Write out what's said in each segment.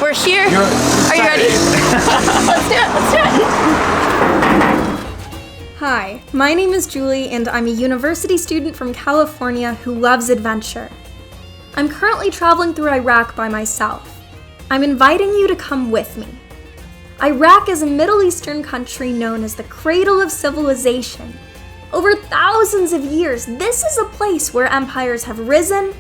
We're here. Are you ready? Let's do it. Hi, my name is Julie and I'm a university student from California who loves adventure. I'm currently traveling through Iraq by myself. I'm inviting you to come with me. Iraq is a Middle Eastern country known as the cradle of civilization. Over thousands of years, this is a place where empires have risen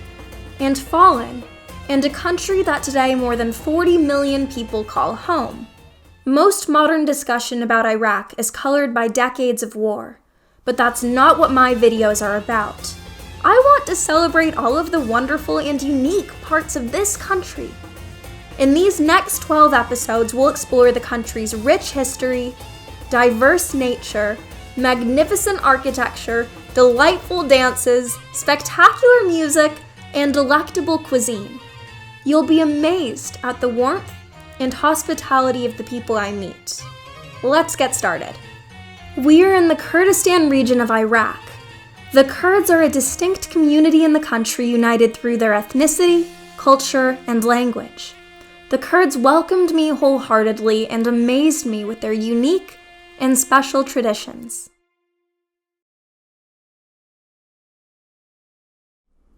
and fallen, and a country that today more than 40 million people call home. Most modern discussion about Iraq is colored by decades of war, but that's not what my videos are about. I want to celebrate all of the wonderful and unique parts of this country. In these next 12 episodes, we'll explore the country's rich history, diverse nature, magnificent architecture, delightful dances, spectacular music, and delectable cuisine. You'll be amazed at the warmth and hospitality of the people I meet. Let's get started. We're in the Kurdistan region of Iraq. The Kurds are a distinct community in the country united through their ethnicity, culture, and language. The Kurds welcomed me wholeheartedly and amazed me with their unique and special traditions.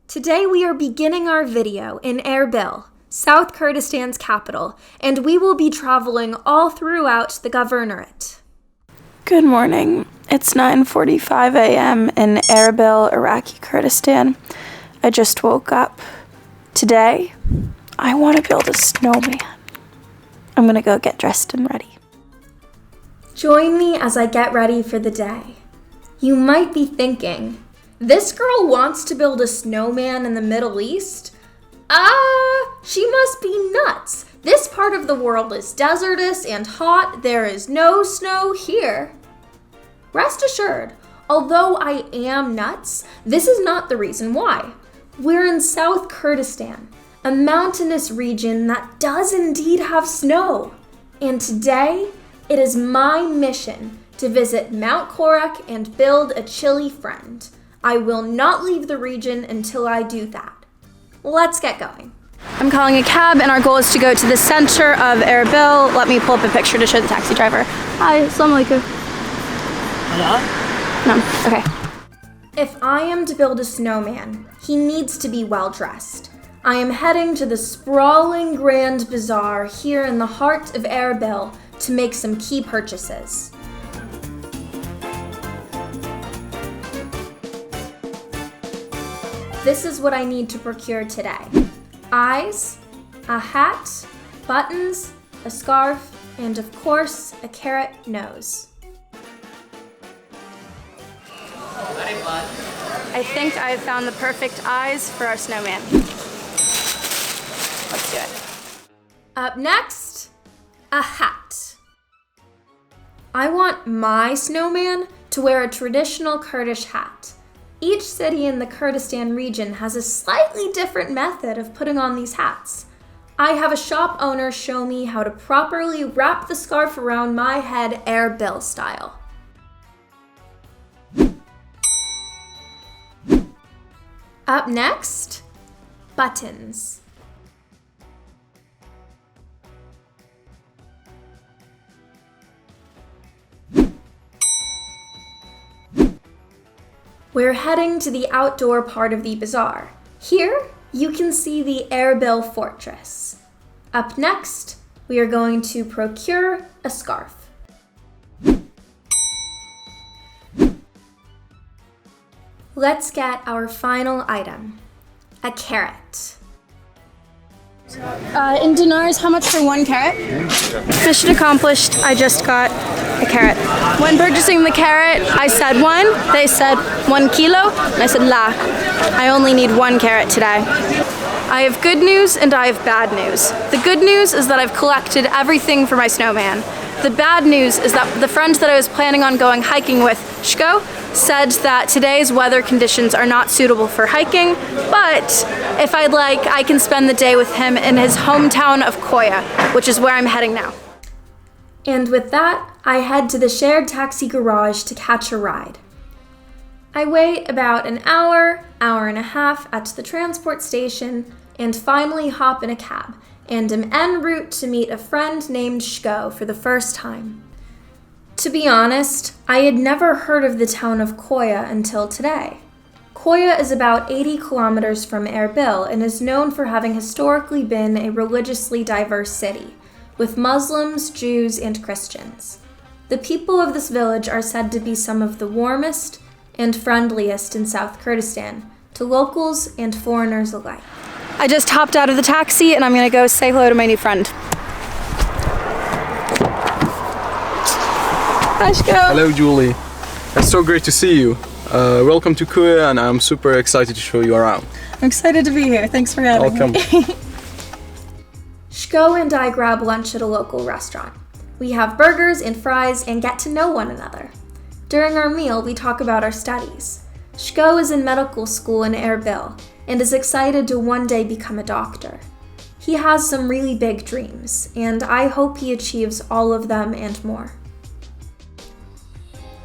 Today we are beginning our video in Erbil, South Kurdistan's capital, and we will be traveling all throughout the governorate. Good morning. It's 9:45 a.m. in Erbil, Iraqi Kurdistan. I just woke up. Today, I want to build a snowman. I'm gonna go get dressed and ready. Join me as I get ready for the day. You might be thinking, this girl wants to build a snowman in the Middle East? She must be nuts. This part of the world is desertous and hot. There is no snow here. Rest assured, although I am nuts, this is not the reason why. We're in South Kurdistan, a mountainous region that does indeed have snow. And today, it is my mission to visit Mount Korek and build a chilly friend. I will not leave the region until I do that. Let's get going. I'm calling a cab and our goal is to go to the center of Erbil. Let me pull up a picture to show the taxi driver. Hi, assalamu alaikum. Hello? No, okay. If I am to build a snowman, he needs to be well dressed. I am heading to the sprawling Grand Bazaar here in the heart of Erbil to make some key purchases. This is what I need to procure today. Eyes, a hat, buttons, a scarf, and of course, a carrot nose. I think I've found the perfect eyes for our snowman. Let's do it. Up next, a hat. I want my snowman to wear a traditional Kurdish hat. Each city in the Kurdistan region has a slightly different method of putting on these hats. I have a shop owner show me how to properly wrap the scarf around my head Erbil style. Up next, buttons. We're heading to the outdoor part of the bazaar. Here, you can see the Erbil fortress. Up next, we are going to procure a scarf. Let's get our final item, a carrot. In dinars, how much for 1 carrot? Mission accomplished, I just got a carrot. When purchasing the carrot, I said 1, they said 1 kilo, and I said la. I only need 1 carrot today. I have good news and I have bad news. The good news is that I've collected everything for my snowman. The bad news is that the friend that I was planning on going hiking with, Shko, said that today's weather conditions are not suitable for hiking, but if I'd like, I can spend the day with him in his hometown of Koye, which is where I'm heading now. And with that, I head to the shared taxi garage to catch a ride. I wait about an hour and a half at the transport station, and finally hop in a cab. and am en route to meet a friend named Shko for the first time. To be honest, I had never heard of the town of Koye until today. Koye is about 80 kilometers from Erbil and is known for having historically been a religiously diverse city, with Muslims, Jews, and Christians. The people of this village are said to be some of the warmest and friendliest in South Kurdistan, to locals and foreigners alike. I just hopped out of the taxi and I'm gonna go say hello to my new friend. Hi, Shko. Hello, Julie. It's so great to see you. Welcome to Koye, and I'm super excited to show you around. I'm excited to be here. Thanks for having Welcome. me. Shko and I grab lunch at a local restaurant. We have burgers and fries and get to know one another. During our meal, we talk about our studies. Shko is in medical school in Erbil and is excited to one day become a doctor. He has some really big dreams, and I hope he achieves all of them and more.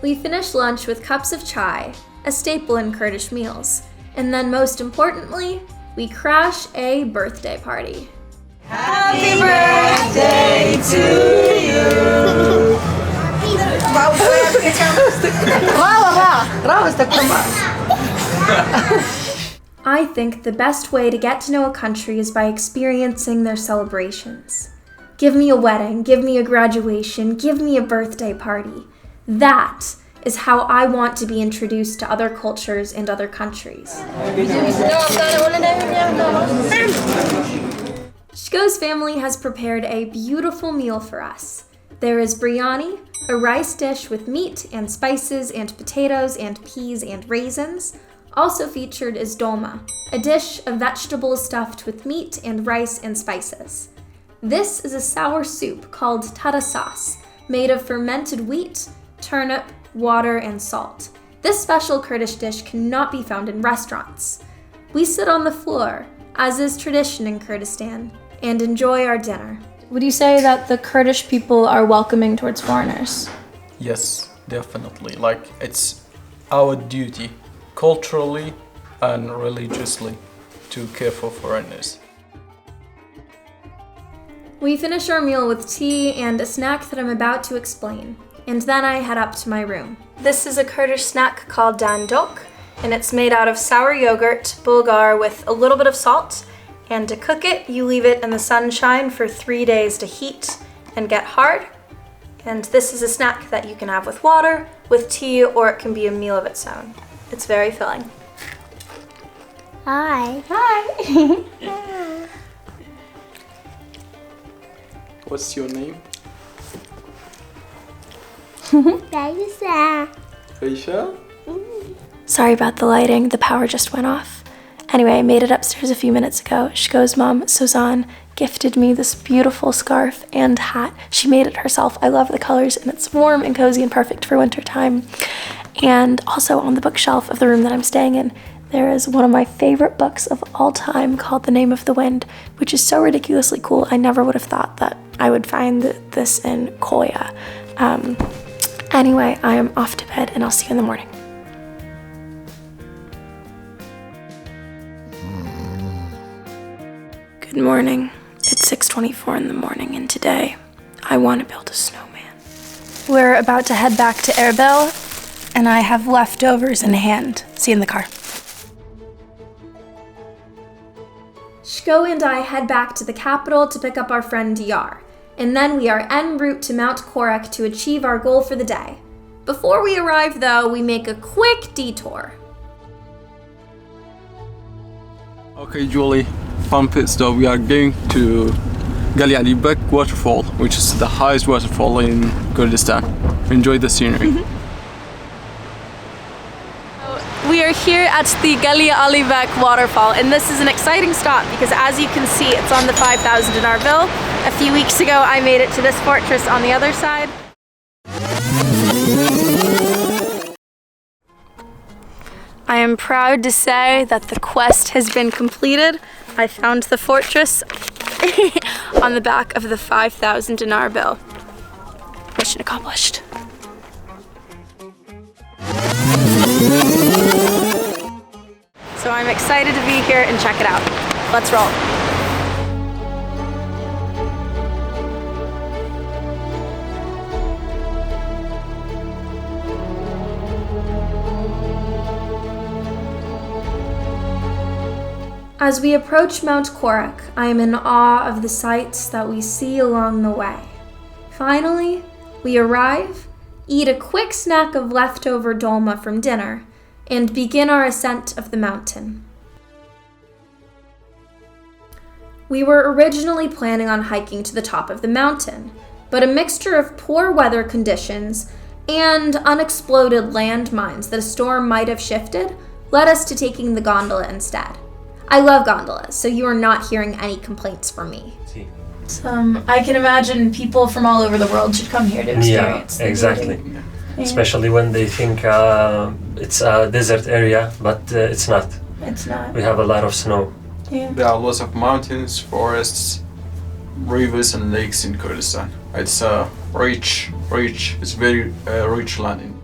We finish lunch with cups of chai, a staple in Kurdish meals, and then most importantly, we crash a birthday party. Happy birthday to you. I think the best way to get to know a country is by experiencing their celebrations. Give me a wedding, give me a graduation, give me a birthday party. That is how I want to be introduced to other cultures and other countries. Shko's family has prepared a beautiful meal for us. There is biryani, a rice dish with meat and spices and potatoes and peas and raisins. Also featured is dolma, a dish of vegetables stuffed with meat and rice and spices. This is a sour soup called tarasas, made of fermented wheat, turnip, water, and salt. This special Kurdish dish cannot be found in restaurants. We sit on the floor, as is tradition in Kurdistan, and enjoy our dinner. Would you say that the Kurdish people are welcoming towards foreigners? Yes, definitely. Like, it's our duty, culturally and religiously, to care for foreigners. We finish our meal with tea and a snack that I'm about to explain, and then I head up to my room. This is a Kurdish snack called dandok, and it's made out of sour yogurt, bulgur with a little bit of salt, and to cook it, you leave it in the sunshine for 3 days to heat and get hard. And this is a snack that you can have with water, with tea, or it can be a meal of its own. It's very filling. Hi. Hi! What's your name? Raisa. Aisha? Sorry about the lighting, the power just went off. Anyway, I made it upstairs a few minutes ago. Shko's mom, Suzanne, gifted me this beautiful scarf and hat. She made it herself. I love the colors, and it's warm and cozy and perfect for winter time. And also on the bookshelf of the room that I'm staying in, there is one of my favorite books of all time called The Name of the Wind, which is so ridiculously cool. I never would have thought that I would find this in Koye. Anyway, I am off to bed, and I'll see you in the morning. Good morning. It's 6:24 in the morning, and today I want to build a snowman. We're about to head back to Erbil, and I have leftovers in hand. See you in the car. Shko and I head back to the capital to pick up our friend Diyar, and then we are en route to Mount Korek to achieve our goal for the day. Before we arrive, though, we make a quick detour. Okay, Julie, fun pit stop. We are going to Geli Ali Beg waterfall, which is the highest waterfall in Kurdistan. Enjoy the scenery. We are here at the Geli Ali Beg waterfall, and this is an exciting stop because, as you can see, it's on the 5,000 in Erbil. A few weeks ago, I made it to this fortress on the other side. I am proud to say that the quest has been completed. I found the fortress on the back of the 5,000 in Erbil. Mission accomplished. So I'm excited to be here and check it out. Let's roll. As we approach Mount Korek, I am in awe of the sights that we see along the way. Finally, we arrive, eat a quick snack of leftover dolma from dinner, and begin our ascent of the mountain. We were originally planning on hiking to the top of the mountain, but a mixture of poor weather conditions and unexploded landmines that a storm might have shifted led us to taking the gondola instead. I love gondolas, so you are not hearing any complaints from me. I can imagine people from all over the world should come here to experience. Yeah, exactly. Especially when they think it's a desert area, but it's not. It's not. We have a lot of snow. Yeah. There are lots of mountains, forests, rivers and lakes in Kurdistan. It's it's very rich land.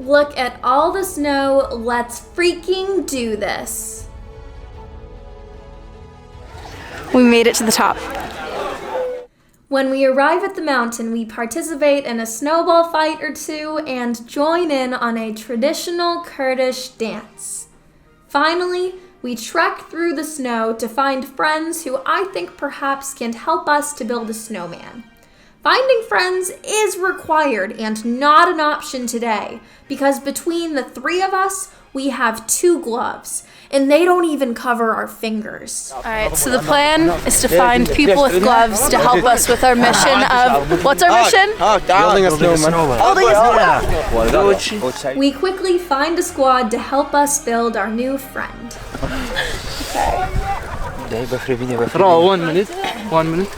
Look at all the snow, let's freaking do this. We made it to the top. When we arrive at the mountain, we participate in a snowball fight or two and join in on a traditional Kurdish dance. Finally, we trek through the snow to find friends who I think perhaps can help us to build a snowman. Finding friends is required and not an option today, because between the three of us, we have 2 gloves, and they don't even cover our fingers. All right, so the plan is to find people with gloves to help us with our mission of, what's our mission? Building a snowman. Building a snowman. We quickly find a squad to help us build our new friend. Raw, 1 minute. 1 minute.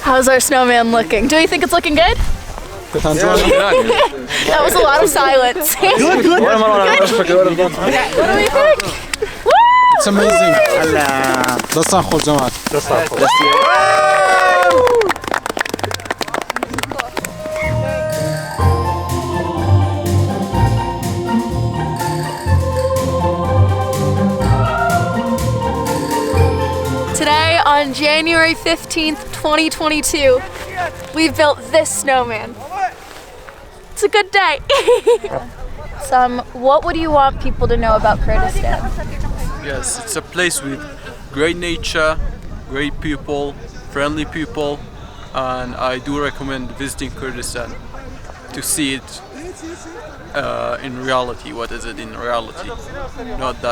How's our snowman looking? Do you think it's looking good? That was a lot of silence. Good. What do we think? Woo! It's amazing. Today, on January 15th, 2022, we built this snowman. It's a good day. What would you want people to know about Kurdistan? Yes, it's a place with great nature, great people, friendly people, and I do recommend visiting Kurdistan to see it in reality. What is it in reality? Not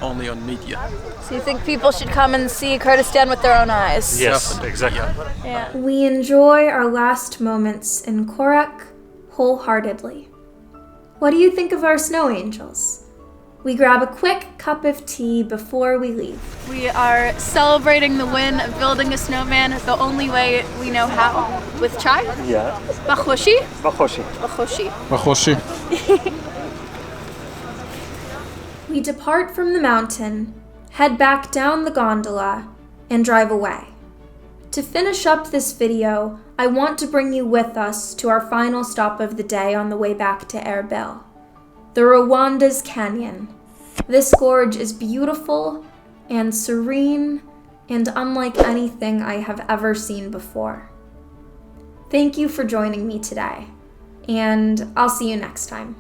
only on media. So you think people should come and see Kurdistan with their own eyes? Yes, Definitely, exactly. yeah. Yeah. We enjoy our last moments in Korek wholeheartedly. What do you think of our snow angels? We grab a quick cup of tea before we leave. We are celebrating the win of building a snowman the only way we know how, with chai. Yeah. Bakhoshi? Bakhoshi. Bakhoshi. We depart from the mountain, head back down the gondola, and drive away. To finish up this video, I want to bring you with us to our final stop of the day on the way back to Erbil, the Rawanduz Canyon. This gorge is beautiful and serene and unlike anything I have ever seen before. Thank you for joining me today, and I'll see you next time.